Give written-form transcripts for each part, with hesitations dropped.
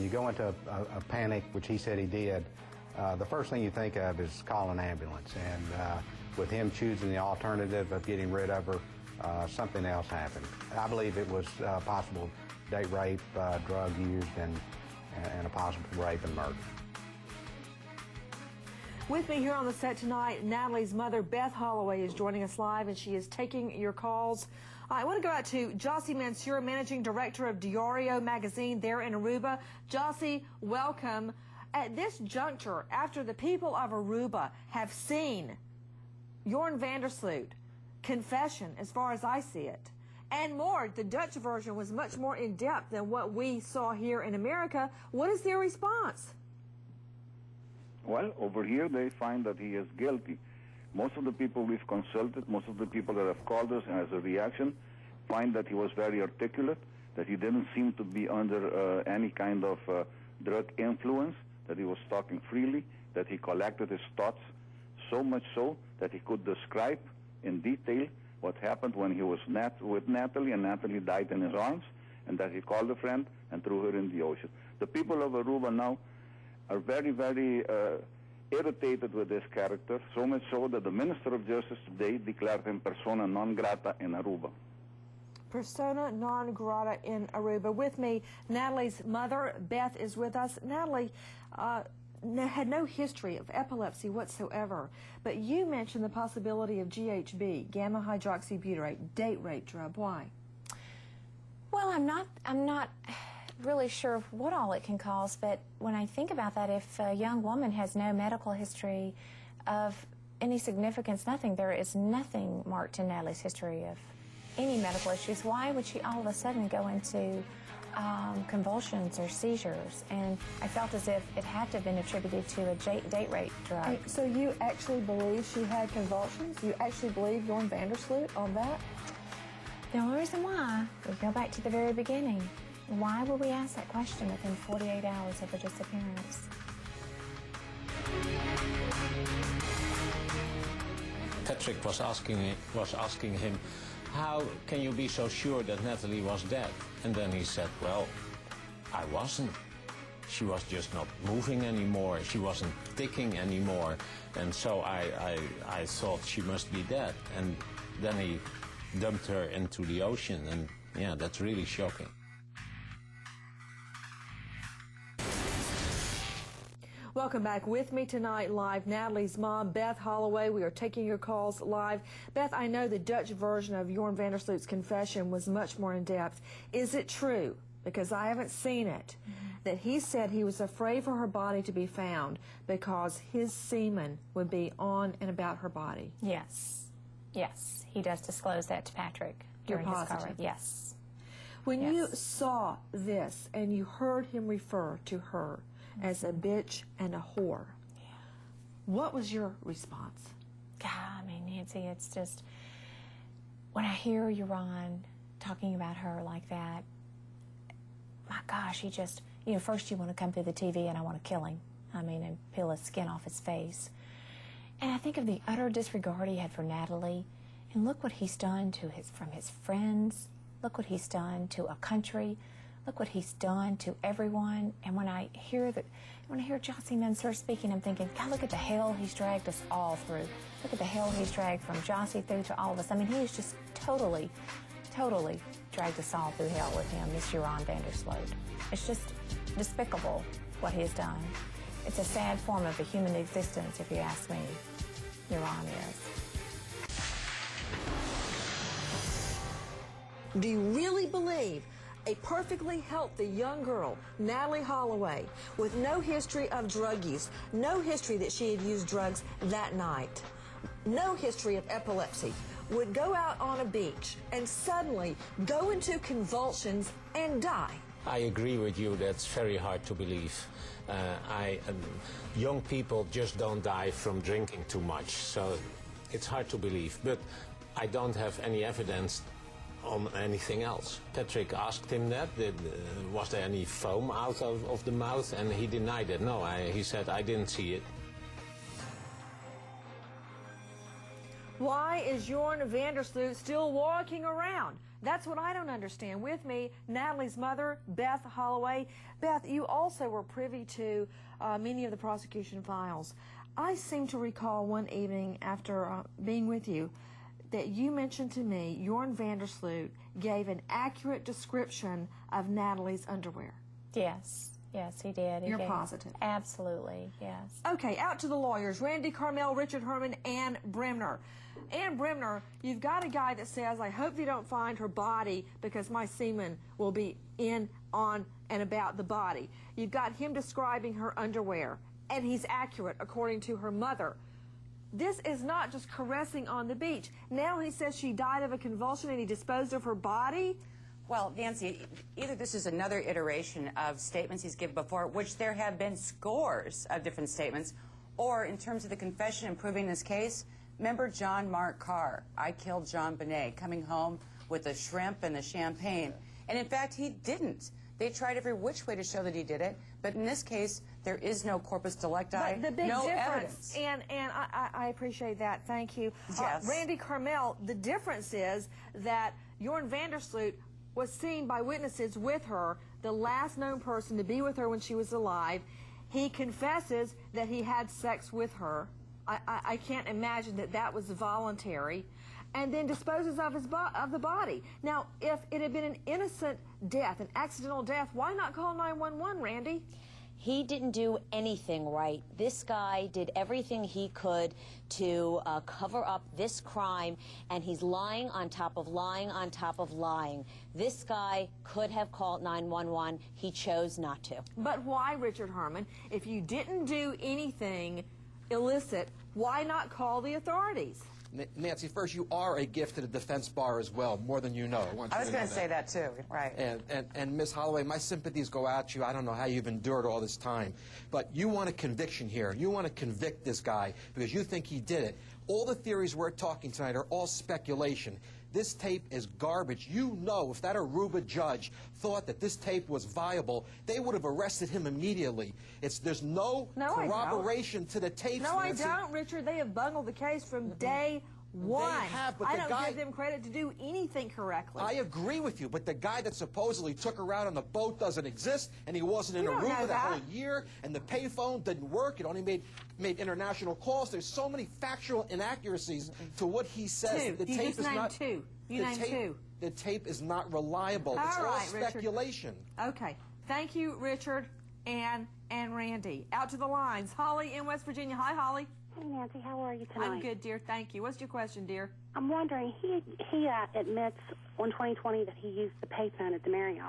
you go into a panic, which he said he did, the first thing you think of is call an ambulance. And with him choosing the alternative of getting rid of her, something else happened. I believe it was possible date rape, drug used, and a possible rape and murder. With me here on the set tonight, Natalie's mother, Beth Holloway, is joining us live, and she is taking your calls. I want to go out to Jossie Mansour, Managing Director of Diario Magazine there in Aruba. Jossie, welcome. At this juncture, after the people of Aruba have seen Jorn van der Sloot confession, as far as I see it, and more, the Dutch version was much more in-depth than what we saw here in America. What is their response? Well, over here they find that he is guilty. Most of the people we've consulted, most of the people that have called us as a reaction, find that he was very articulate, that he didn't seem to be under any kind of drug influence, that he was talking freely, that he collected his thoughts, so much so that he could describe in detail what happened when he was with Natalie and Natalie died in his arms, and that he called a friend and threw her in the ocean. The people of Aruba now are very, very irritated with this character, so much so that the Minister of Justice today declared him persona non grata in Aruba. Persona non grata in Aruba. With me, Natalie's mother, Beth, is with us. Natalie had no history of epilepsy whatsoever, but you mentioned the possibility of GHB, gamma hydroxybutyrate, date rape drug. Why? Well, I'm not really sure what all it can cause, but when I think about that, if a young woman has no medical history of any significance, nothing, there is nothing marked in Natalie's history of any medical issues, why would she all of a sudden go into convulsions or seizures? And I felt as if it had to have been attributed to a date rape drug. So you actually believe she had convulsions? You actually believe Jorn van der Sloot on that? The only reason why, we go back to the very beginning. Why would we ask that question within 48 hours of her disappearance? Patrick was asking him, how can you be so sure that Natalie was dead? And then he said, well, I wasn't. She was just not moving anymore. She wasn't ticking anymore. And so I thought she must be dead. And then he dumped her into the ocean. And yeah, that's really shocking. Welcome back. With me tonight live, Natalie's mom, Beth Holloway. We are taking your calls live. Beth, I know the Dutch version of Jorn van der Sloot's confession was much more in-depth. Is it true, because I haven't seen it, that he said he was afraid for her body to be found because his semen would be on and about her body? Yes. Yes. He does disclose that to Patrick during his call. Yes. When you saw this and you heard him refer to her as a bitch and a whore, what was your response? God, I mean, Nancy, it's just, when I hear Jorn talking about her like that, my gosh, he just, you know, first you want to come through the TV and I want to kill him. I mean, and peel his skin off his face. And I think of the utter disregard he had for Natalie, and look what he's done to from his friends, look what he's done to a country, look what he's done to everyone. And when I hear Jossie Mansour speaking, I'm thinking, God, look at the hell he's dragged us all through. Look at the hell he's dragged from Jossie through to all of us. I mean, he's just totally, totally dragged us all through hell with him, this Jorn van der Sloot. It's just despicable what he has done. It's a sad form of a human existence, if you ask me. Jorn is. Do you really believe a perfectly healthy young girl, Natalie Holloway, with no history of drug use, no history that she had used drugs that night, no history of epilepsy, would go out on a beach and suddenly go into convulsions and die? I agree with you. That's very hard to believe. Young people just don't die from drinking too much, so it's hard to believe. But I don't have any evidence on anything else. Patrick asked him that, was there any foam out of the mouth, and he denied it. No, he said, I didn't see it. Why is Jorn Vandersloot still walking around? That's what I don't understand. With me, Natalie's mother, Beth Holloway. Beth, you also were privy to many of the prosecution files. I seem to recall one evening after being with you that you mentioned to me Jorn Vandersloot gave an accurate description of Natalie's underwear. Yes. Yes, he did. You're positive? Absolutely, yes. Okay, out to the lawyers. Randy Carmel, Richard Herman, Ann Bremner. Ann Bremner, you've got a guy that says, I hope they don't find her body because my semen will be in, on, and about the body. You've got him describing her underwear, and he's accurate according to her mother. This is not just caressing on the beach. Now he says she died of a convulsion and he disposed of her body. Well, Nancy, either this is another iteration of statements he's given before, which there have been scores of different statements, or in terms of the confession and proving this case, remember John Mark Carr, I killed John Bonet, coming home with the shrimp and the champagne. And in fact, he didn't. They tried every which way to show that he did it, but in this case, there is no corpus delicti, But the big no difference, evidence. and I appreciate that. Thank you. Yes. Randy Carmel, the difference is that Jorn Vandersloot was seen by witnesses with her, the last known person to be with her when she was alive. He confesses that he had sex with her. I can't imagine that that was voluntary. And then disposes of the body. Now, if it had been an innocent death, an accidental death, why not call 911, Randy? He didn't do anything right. This guy did everything he could to cover up this crime, and he's lying on top of lying on top of lying. This guy could have called 911. He chose not to. But why, Richard Herman? If you didn't do anything illicit, why not call the authorities? Nancy, first, you are a gift to the defense bar as well, more than you know. I was going to say that too, right. And Ms. Holloway, my sympathies go out to you. I don't know how you've endured all this time. But you want a conviction here. You want to convict this guy because you think he did it. All the theories we're talking tonight are all speculation. This tape is garbage. You know, if that Aruba judge thought that this tape was viable, they would have arrested him immediately. There's no corroboration to the tapes. No, Nancy. I don't, Richard. They have bungled the case from day one. They have, but I the don't guy, give them credit to do anything correctly. I agree with you, but the guy that supposedly took her out on the boat doesn't exist, and he wasn't in Aruba that whole year, and the payphone didn't work. It only made international calls. There's so many factual inaccuracies to what he says. Two. The You tape just is named not two. You named two. The tape is not reliable. It's all right, Richard. speculation. Okay. Thank you, Richard and Randy. Out to the lines. Holly in West Virginia. Hi, Holly. Hey, Nancy, how are you tonight? I'm good, dear. Thank you. What's your question, dear? I'm wondering, he admits on 2020 that he used the payphone at the Marriott.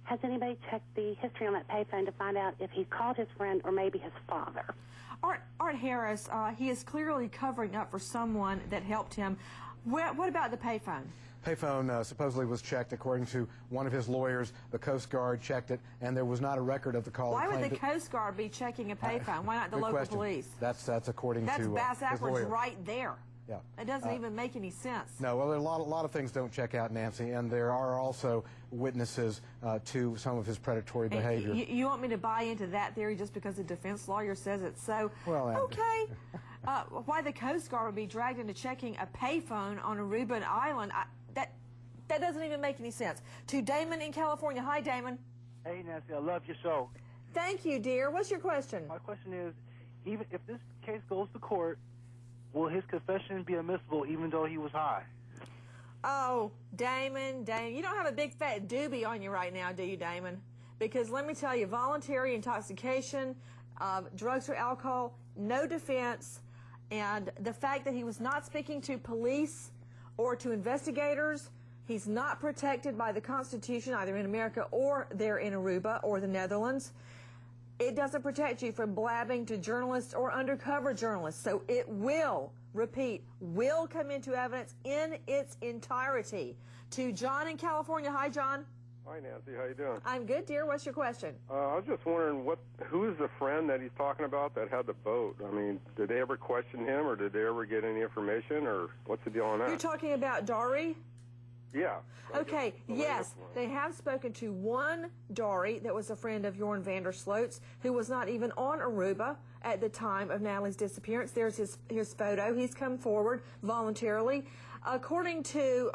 Has anybody checked the history on that payphone to find out if he called his friend or maybe his father? Art Harris, he is clearly covering up for someone that helped him. What about the payphone? Payphone supposedly was checked. According to one of his lawyers, the Coast Guard checked it, and there was not a record of the call. Why would the Coast Guard be checking a payphone? Why not the local police? That's according to his Bass lawyer. Ackwards right there. Yeah. It doesn't even make any sense. No, well, there are a lot of things don't check out, Nancy, and there are also witnesses to some of his predatory behavior. You want me to buy into that theory just because the defense lawyer says it's so? Well, okay. Why the Coast Guard would be dragged into checking a payphone on Aruba Island, that doesn't even make any sense. To Damon in California. Hi, Damon. Hey, Nancy, I love your show. Thank you, dear. What's your question? My question is, even if this case goes to court, will his confession be admissible even though he was high? Oh, Damon, you don't have a big fat doobie on you right now, do you, Damon? Because let me tell you, voluntary intoxication, drugs or alcohol, no defense, and the fact that he was not speaking to police or to investigators, he's not protected by the Constitution, either in America or there in Aruba or the Netherlands. It doesn't protect you from blabbing to journalists or undercover journalists. So it will, repeat, will come into evidence in its entirety. To John in California. Hi, John. Hi, Nancy. How you doing? I'm good, dear. What's your question? I was just wondering, who's the friend that he's talking about that had the boat? I mean, did they ever question him, or did they ever get any information, or what's the deal on that? You're talking about Dari? Yeah. Okay, yes, they have spoken to one Dari that was a friend of Jorn Vandersloot's who was not even on Aruba at the time of Natalie's disappearance. There's his photo. He's come forward voluntarily. According to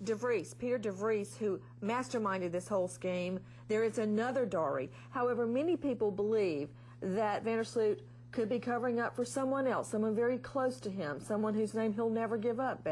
Peter DeVries, who masterminded this whole scheme, there is another Dory. However, many people believe that Vandersloot could be covering up for someone else, someone very close to him, someone whose name he'll never give up, Beth.